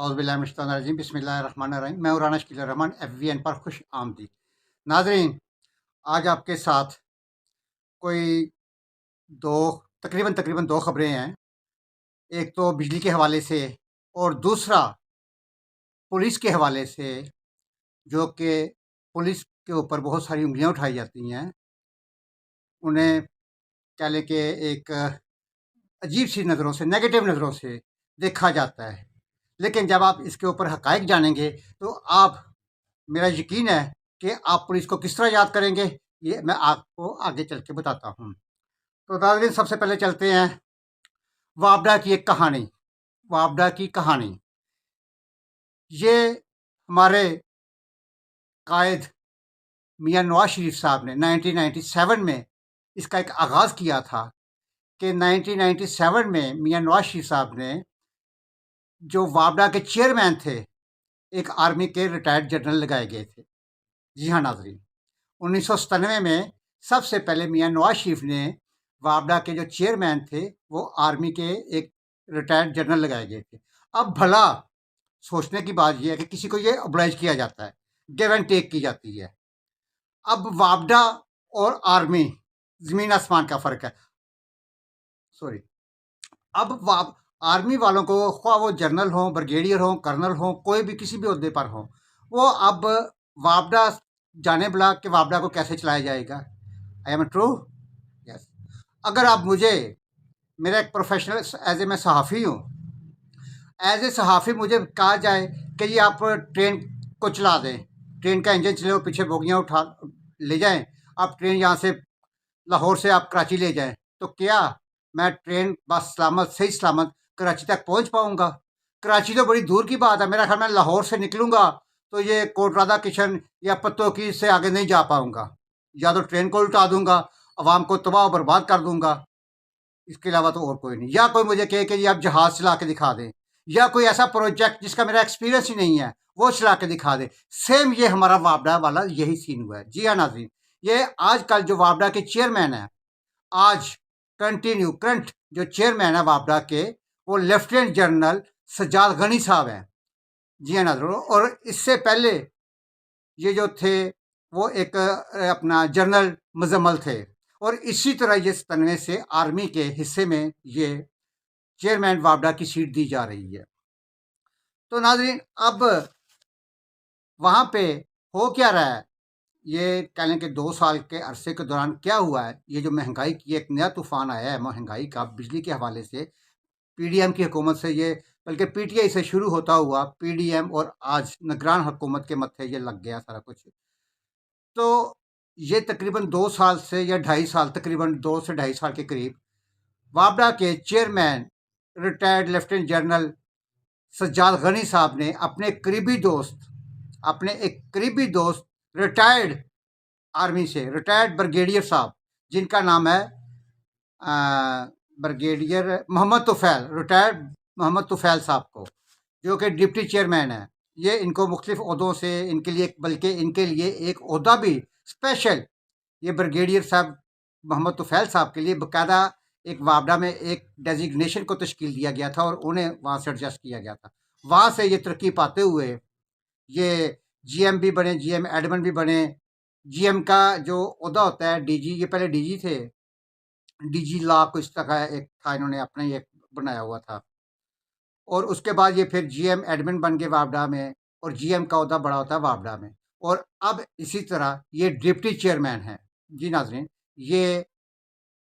औज़ुबिल्लाहिमिनश्शैतानिर्रजीम बिस्मिल्लाहिर्रहमानिर्रहीम। मैं हूँ राना शकील रहमान, FVN पर खुश आमदीद। नाज़रीन, आज आपके साथ कोई दो तकरीबन दो खबरें हैं। एक तो बिजली के हवाले से और दूसरा पुलिस के हवाले से, जो कि पुलिस के ऊपर बहुत सारी उँगलियाँ उठाई जाती हैं। उन्हें कह लें कि एक अजीब-सी नज़रों से, नेगेटिव नज़रों से देखा जाता है। लेकिन जब आप इसके ऊपर हक़ाइक़ जानेंगे तो आप मेरा यकीन है कि आप पुलिस को किस तरह याद करेंगे, ये मैं आपको आगे चल के बताता हूँ। तो नाज़रीन, सबसे पहले चलते हैं वापडा की एक कहानी। वापडा की कहानी, ये हमारे कायद मियाँ नवाज़ शरीफ साहब ने 1997 में इसका एक आगाज़ किया था कि 1997 में मियाँ नवाज़ शरीफ साहब ने, जो वापडा के चेयरमैन थे, एक आर्मी के रिटायर्ड जनरल लगाए गए थे। जी हाँ नाज़रीन, 1997 में सबसे पहले मियाँ नवाज़ शरीफ ने वापडा के जो चेयरमैन थे, वो आर्मी के एक रिटायर्ड जनरल लगाए गए थे। अब भला सोचने की बात ये है कि किसी को ये ओब्लाइज किया जाता है, गिव एंड टेक की जाती है। अब वापडा और आर्मी, ज़मीन आसमान का फ़र्क है। सॉरी। अब आर्मी वालों को, ख़्वाह वो जनरल हों, ब्रिगेडियर हों, कर्नल हों, कोई भी किसी भी ओहदे पर हों, वो अब वापडा जाने बुला के वापडा को कैसे चलाया जाएगा। I am true? यस। अगर आप मुझे, मेरा एक प्रोफेशनल एज ए, मैं सहाफ़ी हूँ, एज ए सहाफ़ी मुझे कहा जाए कि ये आप ट्रेन को चला दें, ट्रेन का इंजन चले, पीछे बोगियाँ उठा ले जाएं, आप ट्रेन यहाँ से लाहौर से आप कराची ले जाएं, तो क्या मैं ट्रेन बस सलामत, सही सलामत कराची तक पहुँच पाऊँगा? कराची तो बड़ी दूर की बात है। मेरा ख्याल, मैं लाहौर से निकलूँगा तो ये कोट राधा किशन या पत्तों की से आगे नहीं जा पाऊँगा। या तो ट्रेन को उल्टा दूँगा, अवाम को तबाह बर्बाद कर दूँगा, इसके अलावा तो और कोई नहीं। या कोई मुझे कहे कि जी आप जहाज़ चला के दिखा दें, या कोई ऐसा प्रोजेक्ट जिसका मेरा एक्सपीरियंस ही नहीं है, वो चला के दिखा दें। सेम ये हमारा वापडा वाला यही सीन हुआ है। जी हाँ नाज़रीन, ये आजकल जो वापडा के चेयरमैन हैं, आज करंट जो चेयरमैन है वापडा के, वो लेफ्टिनेंट जनरल सज्जाद गनी साहब हैं। जी हाँ नाज़रीन, और इससे पहले ये जो थे वो एक अपना जनरल मुजम्मल थे, और इसी तरह ये 97 से आर्मी के हिस्से में ये चेयरमैन वापडा की सीट दी जा रही है। तो नाज़रीन, अब वहाँ पे हो क्या रहा है, ये कह लें कि 2 साल के अरसे के दौरान क्या हुआ है, ये जो महंगाई की एक नया तूफ़ान आया है महंगाई का, बिजली के हवाले से, पीडीएम की हुकूमत से, ये बल्कि पीटीआई से शुरू होता हुआ पीडीएम, और आज निगरान हुकूमत के मत्थे ये लग गया सारा कुछ। तो ये तकरीबन 2 साल से या 2.5 साल, तकरीबन 2 से 2.5 साल के करीब, वापडा के chairman retired lieutenant general Sajjad Ghani साहब ने अपने करीबी दोस्त, अपने एक करीबी दोस्त, रिटायर्ड आर्मी से, रिटायर्ड ब्रिगेडियर साहब, जिनका नाम है ब्रिगेडियर मोहम्मद तुफ़ैल, रिटायर्ड मोहम्मद तुफ़ैल साहब को, जो कि डिप्टी चेयरमैन है। ये इनको मुख्तलिफ ओहदों से, इनके लिए, बल्कि इनके लिए एक ओहदा भी स्पेशल, ये ब्रिगेडियर साहब मोहम्मद तुफ़ैल साहब के लिए बाकायदा एक वापडा में एक डेजिग्नेशन को तश्कील दिया गया था, और उन्हें वहाँ से एडजस्ट किया गया था। वहाँ से ये तरक्की पाते हुए ये जीएम भी बने, जीएम एडमिन भी बने। जीएम का जो ओहदा होता है डीजी, ये पहले डीजी थे, डीजी लॉ को इस तरह एक था, इन्होंने अपना ये बनाया हुआ था, और उसके बाद ये फिर जीएम एडमिन बन गए वापडा में, और जीएम का ओहदा बड़ा होता है वापडा में, और अब इसी तरह ये डिप्टी चेयरमैन है। जी नाज़रीन, ये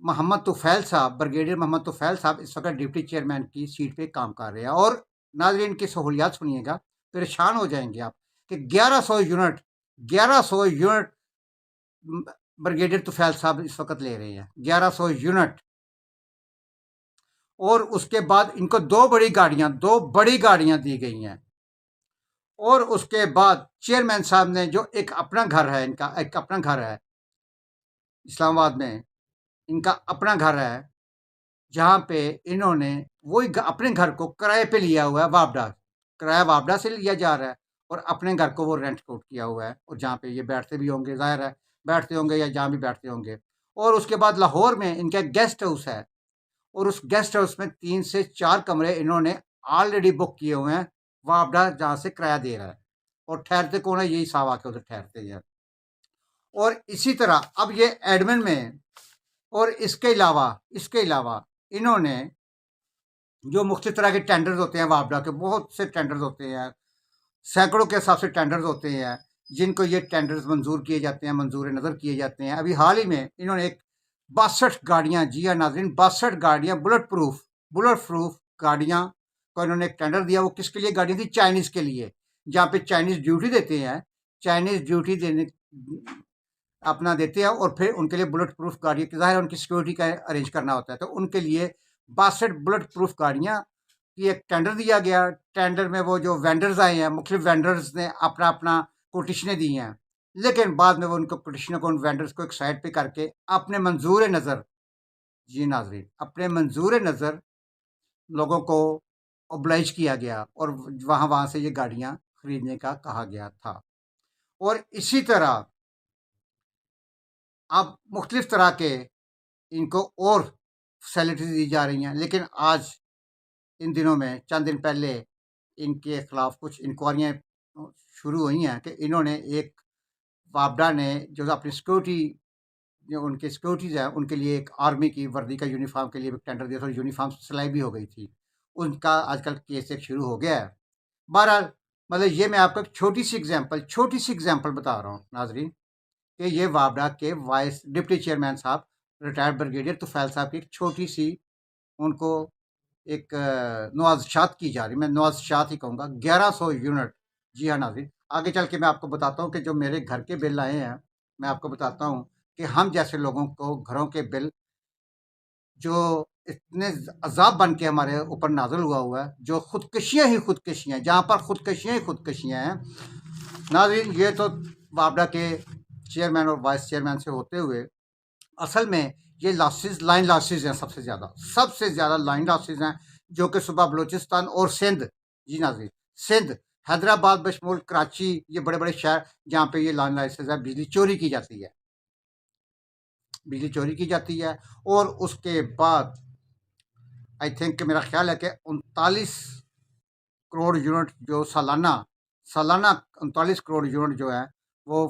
मोहम्मद तुफ़ैल साहब, ब्रिगेडियर मोहम्मद तुफ़ैल साहब इस वक्त डिप्टी चेयरमैन की सीट पे काम कर रहे हैं। और नाज़रीन की सहूलियात सुनिएगा, परेशान हो जाएंगे आप, कि 1100 यूनिट ब्रिगेडियर तुफ़ैल साहब इस वक्त ले रहे हैं, 1100 यूनिट। और उसके बाद इनको 2 बड़ी गाड़ियां दी गई हैं। और उसके बाद चेयरमैन साहब ने, जो एक अपना घर है, इनका एक अपना घर है इस्लामाबाद में, इनका अपना घर है, जहाँ पे इन्होंने वही अपने घर को किराए पे लिया हुआ है। वापडा, किराया वापडा से लिया जा रहा है, और अपने घर को वो रेंट आउट किया हुआ है, और जहाँ पे ये बैठते भी होंगे, ज़ाहिर है बैठते होंगे, या जहाँ भी बैठते होंगे। और उसके बाद लाहौर में इनका एक गेस्ट हाउस है, और उस गेस्ट हाउस में 3 से 4 कमरे इन्होंने ऑलरेडी बुक किए हुए हैं वापडा जहाँ से किराया दे रहा है, और ठहरते कौन है, यही साहब आके उधर ठहरते हैं। और इसी तरह अब ये एडमिन में, और इसके अलावा इन्होंने जो मुख्तलिफ तरह के टेंडर्स होते हैं वापडा के, बहुत से टेंडर्स होते हैं, सैकड़ों के हिसाब से टेंडर्स होते हैं जिनको ये टेंडर्स मंजूर किए जाते हैं, मंजूर नज़र किए जाते हैं। अभी हाल ही में इन्होंने एक 62 गाड़ियाँ, जी हाँ नाज़रीन, 62 गाड़ियाँ बुलेट प्रूफ गाड़ियाँ को इन्होंने एक टेंडर दिया। वो किसके लिए गाड़ियाँ थी? चाइनीज़ के लिए, जहाँ पे चाइनीज़ ड्यूटी देते हैं, चाइनीज़ ड्यूटी देने अपना देते हैं, और फिर उनके लिए बुलेट प्रूफ गाड़ी, ज़ाहिर है उनकी सिक्योरिटी का अरेंज करना होता है, तो उनके लिए 62 बुलेट प्रूफ गाड़ियाँ की एक टेंडर दिया गया। टेंडर में वो जो वेंडर्स आए हैं, मुख्तलिफ वेंडर्स ने अपना अपना कोटेशनें दी हैं, लेकिन बाद में वो उनको कोटेशनों को, उन वेंडर्स को एक साइड पे करके अपने मंजूर नज़र, जी नाज़रीन, अपने मंजूर नज़र लोगों को ओब्लाइज किया गया, और वहाँ से ये गाड़ियाँ खरीदने का कहा गया था। और इसी तरह अब मुख्तलिफ तरह के इनको और फैसिलिटीज दी जा रही हैं, लेकिन आज इन दिनों में, चंद दिन पहले, इनके खिलाफ कुछ इंक्वायरियाँ शुरू हुई हैं कि इन्होंने एक, वापडा ने जो अपनी सिक्योरिटी, जो उनकी सिक्योरिटीज़ हैं, उनके लिए एक आर्मी की वर्दी का यूनिफॉर्म के लिए भी टेंडर दिया था, और यूनिफॉर्म सिलाई भी हो गई थी। उनका आजकल केस एक शुरू हो गया है। बहरहाल, मतलब ये मैं आपको एक छोटी सी एग्जाम्पल बता रहा हूँ नाजरीन, कि ये वापडा के वाइस डिप्टी चेयरमैन साहब, रिटायर्ड ब्रिगेडियर तुफैल साहब की एक छोटी सी, उनको एक नवाज़शात की जा रही, मैं नवाज़शात ही कहूँगा, 1100 यूनिट। जी हाँ नाज़रीन, आगे चल के मैं आपको बताता हूँ कि जो मेरे घर के बिल आए हैं, मैं आपको बताता हूँ कि हम जैसे लोगों को घरों के बिल जो इतने अज़ाब बन के हमारे ऊपर नाज़िल हुआ है, जो खुदकशियाँ ही खुदकशियाँ हैं, जहाँ पर खुदकशियाँ ही खुदकशियाँ हैं नाज़रीन। ये तो वापडा के चेयरमैन और वाइस चेयरमैन से होते हुए, असल में ये लॉसेस, लाइन लॉसेस हैं, सबसे ज़्यादा लाइन लॉसेस हैं, जो कि सुबह बलूचिस्तान और सिंध, जी नाज़रीन, सिंध, हैदराबाद बशमूल कराची, ये बड़े बड़े शहर जहाँ पे ये लाइन लॉसेस है, बिजली चोरी की जाती है, बिजली चोरी की जाती है। और उसके बाद आई थिंक, मेरा ख्याल है कि 39 करोड़ यूनिट जो सालाना, 39 करोड़ यूनिट जो है वो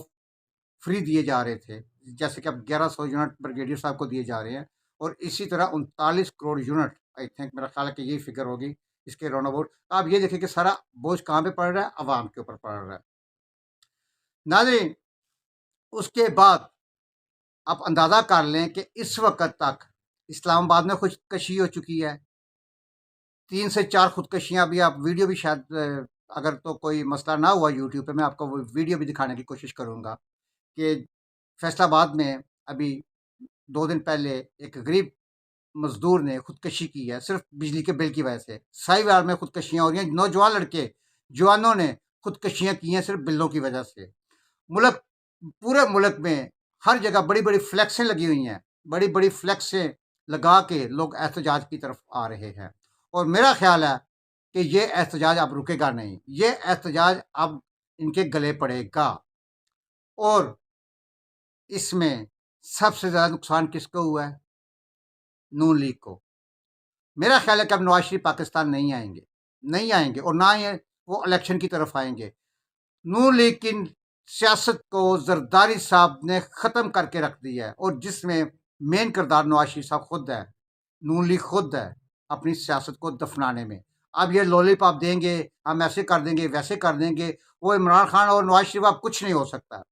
फ्री दिए जा रहे थे, जैसे कि अब 1100 यूनिट ब्रिगेडियर साहब को दिए जा रहे हैं, और इसी तरह 39 करोड़ यूनिट, आई थिंक मेरा ख्याल है कि यही फिगर होगी इसके राउंड अबाउट। आप ये देखिए कि सारा बोझ कहाँ पे पड़ रहा है? अवाम के ऊपर पड़ रहा है नाज़रीन। उसके बाद आप अंदाज़ा कर लें कि इस वक्त तक इस्लामाबाद में खुदकशी हो चुकी है, 3 से 4 खुदकशियाँ। अभी आप वीडियो भी शायद, अगर तो कोई मसला ना हुआ यूट्यूब पे, मैं आपको वो वीडियो भी दिखाने की कोशिश करूँगा कि फैसलाबाद में अभी 2 दिन पहले एक गरीब मज़दूर ने खुदकशी की है, सिर्फ़ बिजली के बिल की वजह से। साहिवाल में खुदकशियाँ हो रही हैं, नौजवान लड़के, जवानों ने खुदकशियाँ की हैं सिर्फ़ बिलों की वजह से। मुल्क, पूरे मुल्क में हर जगह बड़ी-बड़ी फ्लेक्सें लगी हुई हैं, बड़ी-बड़ी फ्लेक्सें लगा के लोग एहतजाज की तरफ आ रहे हैं, और मेरा ख्याल है कि ये एहतजाज अब रुकेगा नहीं, ये एहतजाज अब इनके गले पड़ेगा। और इसमें सबसे ज़्यादा नुकसान किसको हुआ है? नून लीग को। मेरा ख्याल है कि अब नवाज़ शरीफ पाकिस्तान नहीं आएँगे, और ना ही वो इलेक्शन की तरफ आएँगे। नून लीग की सियासत को जरदारी साहब ने ख़त्म करके रख दिया है, और जिसमें मेन किरदार नवाज शरीफ साहब खुद है, नून लीग खुद है, अपनी सियासत को दफनाने में। अब ये लॉलीपॉप देंगे, हम ऐसे कर देंगे, वैसे कर देंगे, वो इमरान खान और नवाज शरीफ, अब कुछ नहीं हो सकता,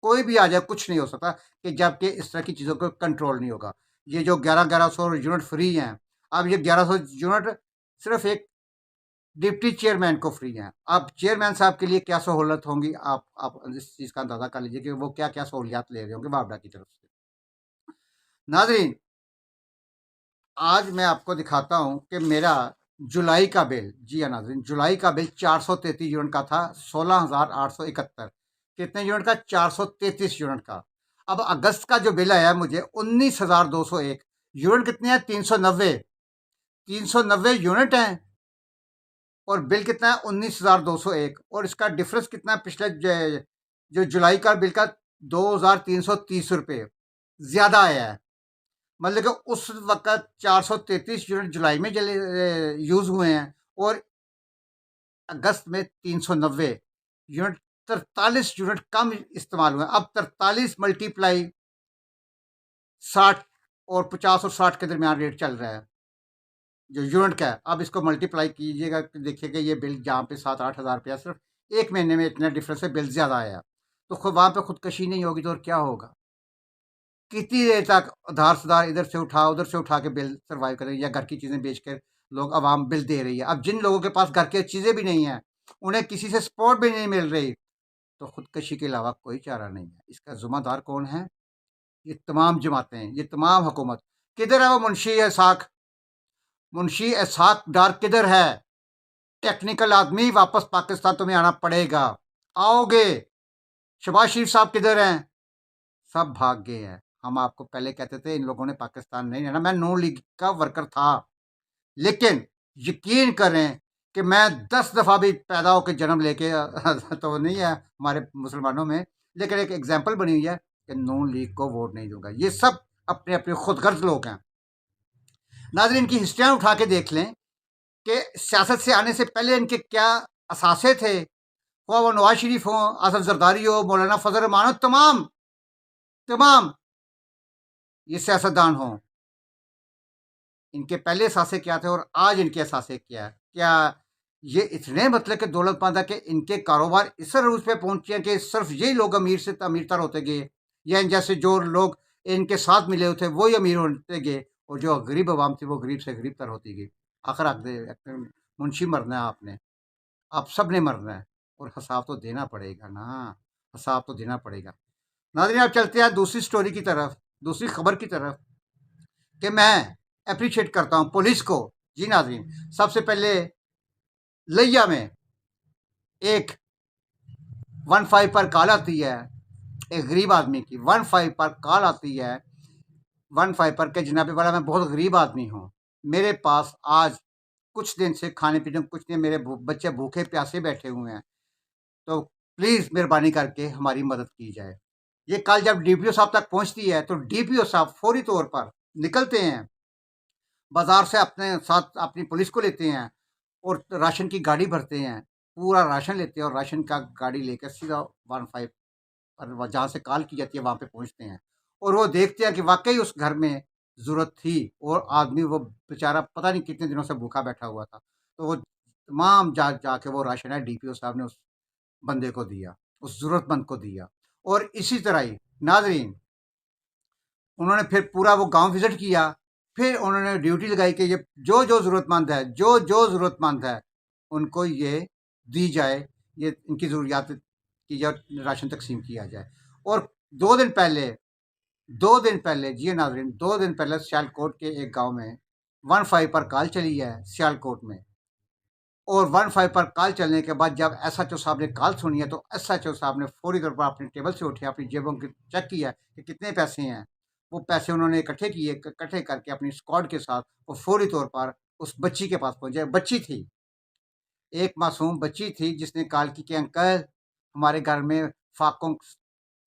कोई भी आ जाए कुछ नहीं हो सकता, कि जबकि इस तरह की चीज़ों को कंट्रोल नहीं होगा। ये जो 1100 यूनिट फ्री हैं, अब ये 1100 यूनिट सिर्फ एक डिप्टी चेयरमैन को फ्री हैं। अब चेयरमैन साहब के लिए क्या सहूलत होंगी, आप इस चीज़ का अंदाज़ा कर लीजिए कि वो क्या-क्या सहूलियत ले रहे होंगे वापडा की तरफ से। नाज़रीन, आज मैं आपको दिखाता हूँ कि मेरा जुलाई का बिल, जी हाँ नाज़रीन, जुलाई का बिल 433 यूनिट का था, 16,871। कितने यूनिट का? 433 यूनिट का। अब अगस्त का जो बिल आया है मुझे, 19,201 यूनिट। कितने हैं? 390, 390 यूनिट हैं, और बिल कितना है? 19,201। और इसका डिफरेंस कितना है? पिछले जो जुलाई का बिल का 2,330 रुपये ज़्यादा आया है। मतलब कि उस वक़्त 433 यूनिट जुलाई में यूज़ हुए हैं, और अगस्त में 390 यूनिट, 43 यूनिट कम इस्तेमाल हुए। अब 43 मल्टीप्लाई 60 और 50 और 60 के दरमियान रेट चल रहा है जो यूनिट का है। अब इसको मल्टीप्लाई कीजिएगा, देखिएगा ये बिल जहाँ पे 7-8 हज़ार रुपया सिर्फ एक महीने में इतना डिफरेंस है, बिल ज़्यादा आया। तो खुद वहाँ पे खुदकशी नहीं होगी तो और क्या होगा? कितनी देर तक उधार सुधार इधर से उठा उधर से उठा के बिल सर्वाइव करें, या घर की चीज़ें बेच कर लोग आवाम बिल दे रही है। अब जिन लोगों के पास घर की चीज़ें भी नहीं हैं, उन्हें किसी से सपोर्ट भी नहीं मिल रही, तो खुदकशी के अलावा कोई चारा नहीं है। इसका ज़िम्मेदार कौन है? ये तमाम जमातें, ये तमाम हुकूमत। किधर है वो मुंशी इसहाक? मुंशी इसहाक डार किधर है? टेक्निकल आदमी, वापस पाकिस्तान तुम्हें आना पड़ेगा। आओगे? शहबाज शरीफ साहब किधर हैं? सब भाग गए हैं। हम आपको पहले कहते थे इन लोगों ने पाकिस्तान नहीं रहना। मैं नून लीग का वर्कर था, लेकिन यकीन करें कि मैं 10 दफ़ा भी पैदा होकर जन्म लेके तो नहीं है हमारे मुसलमानों में, लेकिन एक एग्जाम्पल बनी हुई है कि नून लीग को वोट नहीं दूंगा। ये सब अपने अपने खुदगर्ज लोग हैं। नाज़रीन, इनकी हिस्ट्रियाँ उठा के देख लें कि सियासत से आने से पहले इनके क्या असासे थे। वो नवाज शरीफ हों, आसफ जरदारी हो, मौलाना फजल रहमान हो, तमाम तमाम ये सियासतदान हों, इनके पहले असासे क्या थे और आज इनके असासे क्या है? क्या ये इतने मतलब कि दौलतमंद है कि इनके कारोबार इस रूज पे पहुंचे हैं कि सिर्फ यही लोग अमीर से अमीर तर होते गए, या इन जैसे जो लोग इनके साथ मिले हुए थे वही अमीर होते गए, और जो गरीब आवाम थी वो गरीब से गरीब तर होती गई। आखिर मुंशी मरना है आपने, आप सब ने मरना है, और हिसाब तो देना पड़ेगा ना, हिसाब तो देना पड़ेगा। नाज़रीन, आप चलते हैं दूसरी स्टोरी की तरफ, दूसरी खबर की तरफ, कि मैं अप्रिशिएट करता हूँ पुलिस को। जी नाज़रीन, सबसे पहले लिया में एक 15 पर कॉल आती है, एक गरीब आदमी की 15 पर कॉल आती है, 15 पर के जनाबे वाला मैं बहुत गरीब आदमी हूँ, मेरे पास आज कुछ दिन से खाने पीने को कुछ नहीं, मेरे बच्चे भूखे प्यासे बैठे हुए हैं, तो प्लीज़ मेहरबानी करके हमारी मदद की जाए। ये कॉल जब डीपीओ साहब तक पहुंचती है तो डीपीओ साहब फौरी तौर पर निकलते हैं, बाजार से अपने साथ अपनी पुलिस को लेते हैं और राशन की गाड़ी भरते हैं, पूरा राशन लेते हैं और राशन का गाड़ी लेकर सीधा 15 पर जहाँ से कॉल की जाती है वहाँ पे पहुँचते हैं, और वो देखते हैं कि वाक़ई उस घर में ज़रूरत थी और आदमी वो बेचारा पता नहीं कितने दिनों से भूखा बैठा हुआ था। तो वो तमाम जाके वो राशन है डीपीओ साहब ने उस बंदे को दिया, उस ज़रूरतमंद को दिया। और इसी तरह ही नाज़रीन, उन्होंने फिर पूरा वो गाँव विज़िट किया, फिर उन्होंने ड्यूटी लगाई कि ये जो-जो ज़रूरतमंद है, जो-जो ज़रूरतमंद है, उनको ये दी जाए, ये इनकी ज़रूरियात की जाए, राशन तक़सीम किया जाए। और 2 दिन पहले 2 दिन पहले, जी नाज़रीन, 2 दिन पहले सियालकोट के एक गाँव में 15 पर कॉल चली है सियालकोट में, और 15 पर कॉल चलने के बाद जब एसएचओ साहब ने कॉल सुनी है, तो एसएचओ साहब ने फ़ौरी तौर पर अपनी टेबल से उठे, अपनी जेबों की चेक किया कि कितने पैसे हैं। वो पैसे उन्होंने इकट्ठे किए, इकट्ठे करके अपनी स्क्वाड के साथ वो फ़ौरी तौर पर उस बच्ची के पास पहुँचे। बच्ची थी, एक मासूम बच्ची थी जिसने कॉल की कि अंकल, हमारे घर में फाकों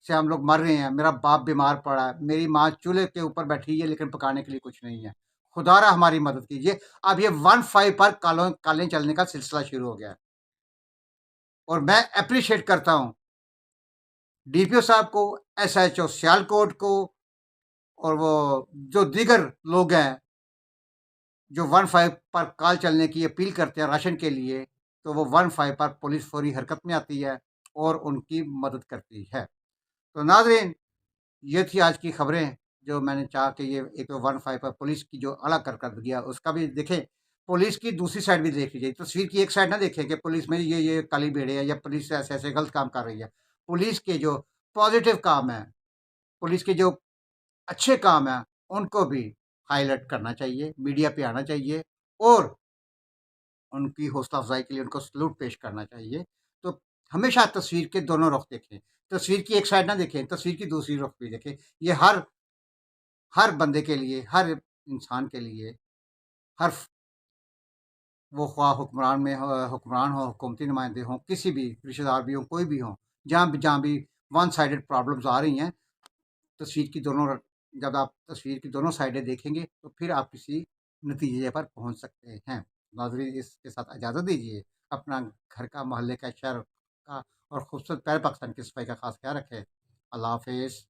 से हम लोग मर रहे हैं, मेरा बाप बीमार पड़ा है, मेरी माँ चूल्हे के ऊपर बैठी है लेकिन पकाने के लिए कुछ नहीं है, खुदारा हमारी मदद कीजिए। अब ये 15 पर कॉलें चलने का सिलसिला शुरू हो गया है, और मैं एप्रिशिएट करता हूँ डीपीओ साहब को, एसएचओ सियालकोट को, और वो जो दीगर लोग हैं जो 15 पर कॉल चलने की अपील करते हैं राशन के लिए, तो वो 15 पर पुलिस फौरी हरकत में आती है और उनकी मदद करती है। तो नाज़रीन, ये थी आज की खबरें जो मैंने चाहा कि ये एक तो 15 पर पुलिस की जो अलग कर दिया उसका भी देखें, पुलिस की दूसरी साइड भी देख लीजिए। तस्वीर की एक साइड ना देखें कि पुलिस में ये काली भेड़े हैं या पुलिस ऐसे-ऐसे गलत काम कर रही है। पुलिस के जो पॉज़िटिव काम हैं, पुलिस के जो अच्छे काम हैं, उनको भी हाइलाइट करना चाहिए, मीडिया पे आना चाहिए, और उनकी हौसला अफ़ज़ाई के लिए उनको सैल्यूट पेश करना चाहिए। तो हमेशा तस्वीर के दोनों रुख देखें। तस्वीर की एक साइड ना देखें, तस्वीर की दूसरी रुख भी देखें। ये हर बंदे के लिए, हर इंसान के लिए, हर फ वो ख़्वाह हुक्मरान हो, हुकूमती नुमाइंदे हों, किसी भी रिश्तेदार भी हों, कोई भी हों, जहाँ भी वन साइडेड प्रॉब्लम्स आ रही हैं, तस्वीर की दोनों जब आप तस्वीर की दोनों साइडें देखेंगे, तो फिर आप किसी नतीजे पर पहुँच सकते हैं। नाज़रीन, इसके साथ इजाज़त दीजिए। अपना घर का, मोहल्ले का, शहर का और खूबसूरत प्यारे पाकिस्तान की सफाई का खास ख्याल रखें। अल्लाह हाफिज़।